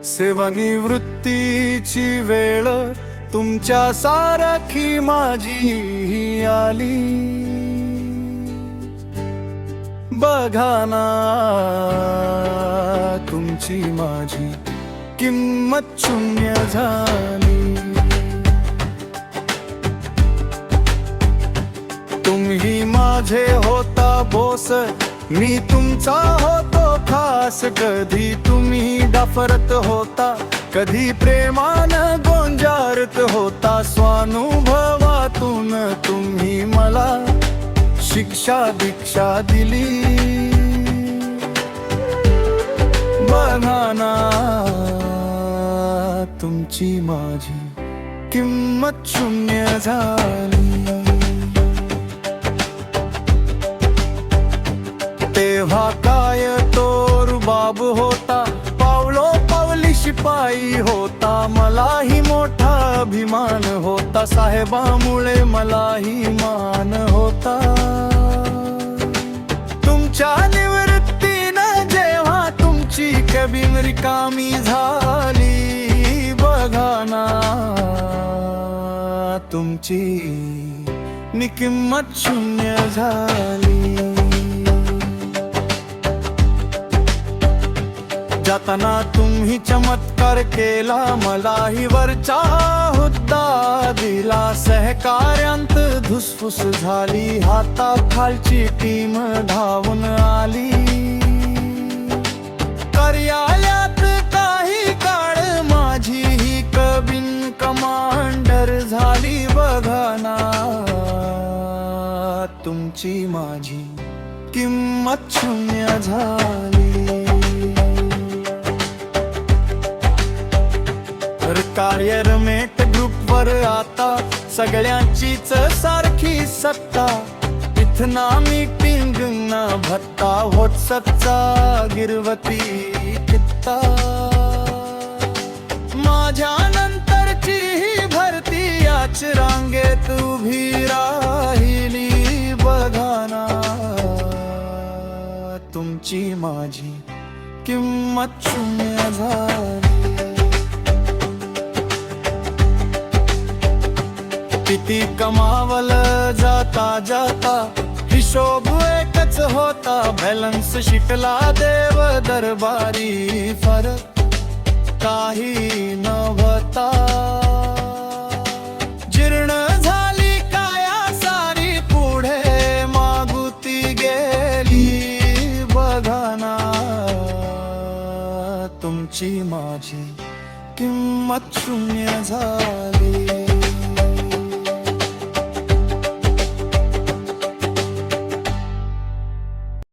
सेवानिवृत्तीची वेळ तुमच्या सारखी माझी आली। बघा ना तुमची माझी किंमत शून्य झाली। तुम्ही माझे होता बोस, मी तुमचा होतो खास। कधी तुम्ही डाफरत होता, कधी प्रेमानं गोंजारत होता। स्वानुभवातून तुम्ही मला शिक्षा दीक्षा दिली। बघा ना तुमची माझी किंमत शून्य झाली। तेव्हा काय तो रुबाब होता, पावलो पावली शिपाई होता। मलाही मोठा अभिमान होता, साहेबामुळे मलाही मान होता। तुमच्या निवृत्तीनं जेव्हा तुमची कॅबिन रिकामी झाली। बघा ना तुमची मी किंमत शून्य झाली। जाताना तुम्ही चमत्कार केला, मलाही वरचा हुद्दा दिला। सहकार्यांत धुसफूस झाली, हाताखालची टीम धावून आली। कार्यालयात काही काळ माझी ही कॅबिन कमांडर झाली। बघा ना तुमची माझी किंमत शून्य झाली। कार्यरमेट ग्रुपवर आता सगळ्यांचीच सारखी सत्ता। इथना मीटिंग ना भत्ता, व्हॉट्सअपचा गिरवती कित्ता। माझ्या नंतरची ही भरती याच रांगेत उभी राहिली। बघा ना तुमची माझी किंमत शून्य झाली। किती कमावल जाता जाता, हिशोब एकच होता। बॅलन्स शीटला देव दरबारी फरक काही नव्हता। जीर्ण झाली काया सारी, पुढे मागुती गेली। बघा ना तुमची माझी किंमत शून्य झाली।